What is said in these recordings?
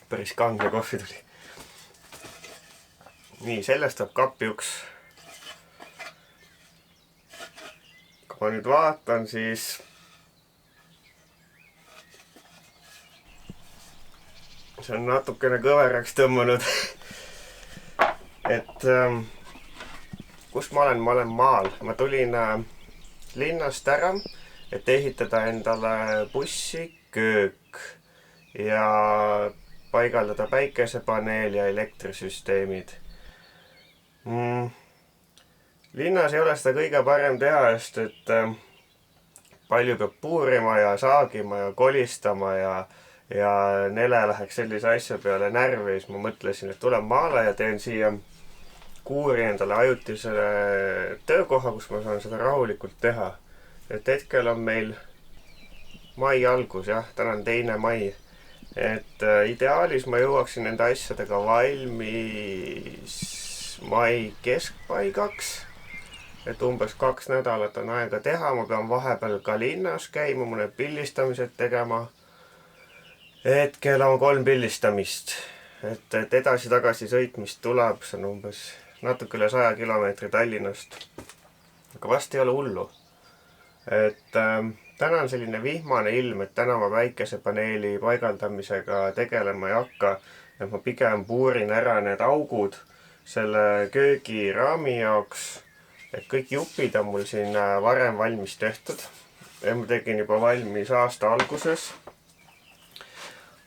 päris kange kohvi tuli. Nii, sellest saab kapi uks. Kui ma nüüd vaatan, siis see on natukene kõveraks tõmmunud. Et kus ma olen? Ma olen maal. Ma tulin linnast ära, et ehitada endale bussi köök ja paigaldada päikesepaneel ja elektrisüsteemid. Linnas ei ole seda kõige parem teha, sest et palju peab puurima ja saagima ja kolistama ja Nele läheks sellise asja peale närvi. Siis ma mõtlesin, et tulen maale ja teen siia kuuri endale ajutise töökoha, kus ma saan seda rahulikult teha. Et hetkel on meil mai algus, jah, täna on 2. mai. Et ideaalis ma jõuaksin nende asjadega valmis mai keskpaigaks. Et umbes 2 nädalat on aega teha. Ma pean vahepeal ka linnas käima, mõned pildistamised tegema. Hetkel on 3 pildistamist. Et edasi-tagasi sõitmist tuleb. See on umbes natuke üle 100 kilomeetri Tallinnast. Aga vast ei ole hullu. Et täna on selline vihmane ilm, et täna ma päikesepaneeli paigaldamisega tegelema ei hakka. Et ma pigem puurin ära need augud selle köögiraami jaoks. Et kõik jupid on mul siin varem valmis tehtud. Ja ma tegin juba valmis aasta alguses.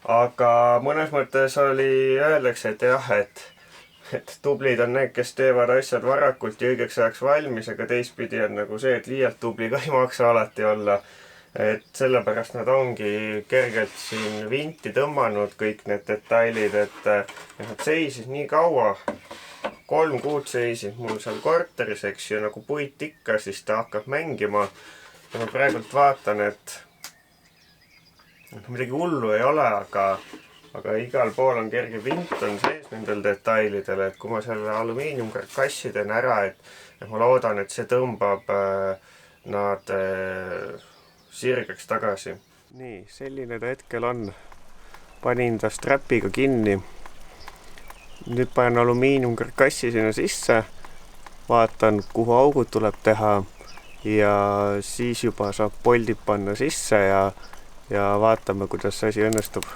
Aga mõnes mõttes öeldakse, et jah, et tublid on need, kes teevad asjad varakult ja õigeks ajaks valmis, aga teistpidi on nagu see, et liialt tubli ka ei maksa alati olla. Et sellepärast nad ongi kergelt siin vinti tõmmanud kõik need detailid, et nad seisid nii kaua. 3 kuud seisid mul seal korteris, eks ju, nagu puit ikka, siis ta hakkab mängima. Ja ma praegult vaatan, et midagi hullu ei ole, aga igal pool on kerge vint on sees nendel detailidel, et kui ma selle alumiiniumkarkassi teen ära, et ma loodan, et see tõmbab nad sirgeks tagasi. Nii, selline ta hetkel on. Panin ta strapiga kinni. Nüüd panen alumiiniumkarkassi sinna sisse, vaatan, kuhu augud tuleb teha ja siis juba saab poldid panna sisse ja vaatame, kuidas see asi õnnestub.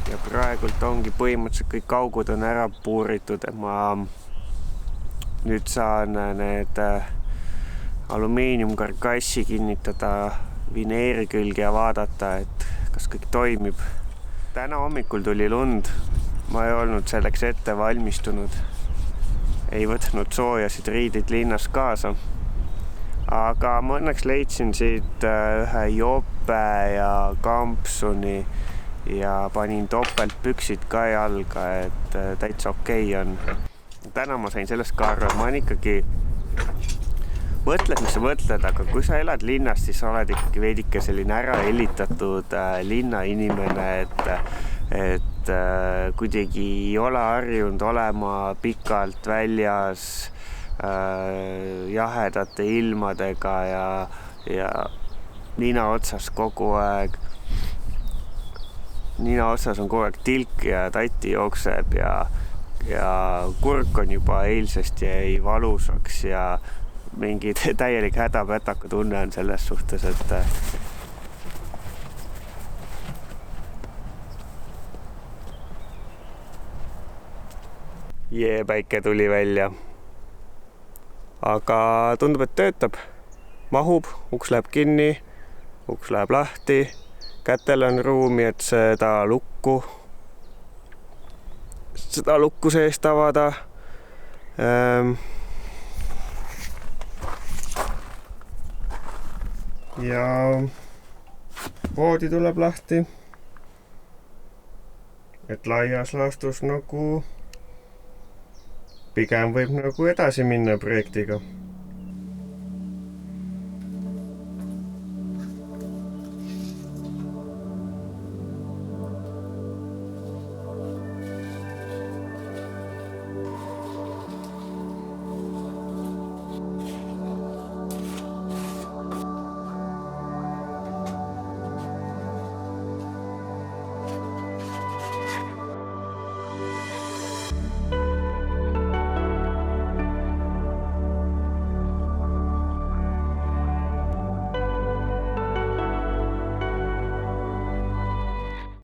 Ja praegult ongi põhimõtteliselt kõik augud on ära puuritud, et ma nüüd saan need alumiiniumkarkassi kinnitada vineeri külge ja vaadata, et kas kõik toimib. Täna hommikul tuli lund, ma ei olnud selleks ette valmistunud, ei võtnud soojasid riidid linnas kaasa. Aga ma õnneks leidsin siit ühe jope ja kampsuni ja panin topeltpüksid ka jalga, et täitsa okei on. Täna ma sain sellest ka aru, et ma olen ikkagi mõtled, mis sa mõtled, aga kui sa elad linnas, siis sa oled ikkagi veidike selline ära helitatud linnainimene, et kuidagi ei ole harjunud olema pikalt väljas jahedate ilmadega ja nina otsas kogu aeg. Nina otsas on kogu aeg tilk ja tatti jookseb ja kurk on juba eilsest jäi valusaks ja mingi täielik hädapätaka tunne on selles suhtes, et Jee, päike tuli välja. Aga tundub, et töötab. Mahub, uks läheb kinni, uks läheb lahti. Kätel on ruumi, et seda lukku seest avada. Ja voodi tuleb lahti. Et laias laastus nagu pigem võib nagu edasi minna projektiga.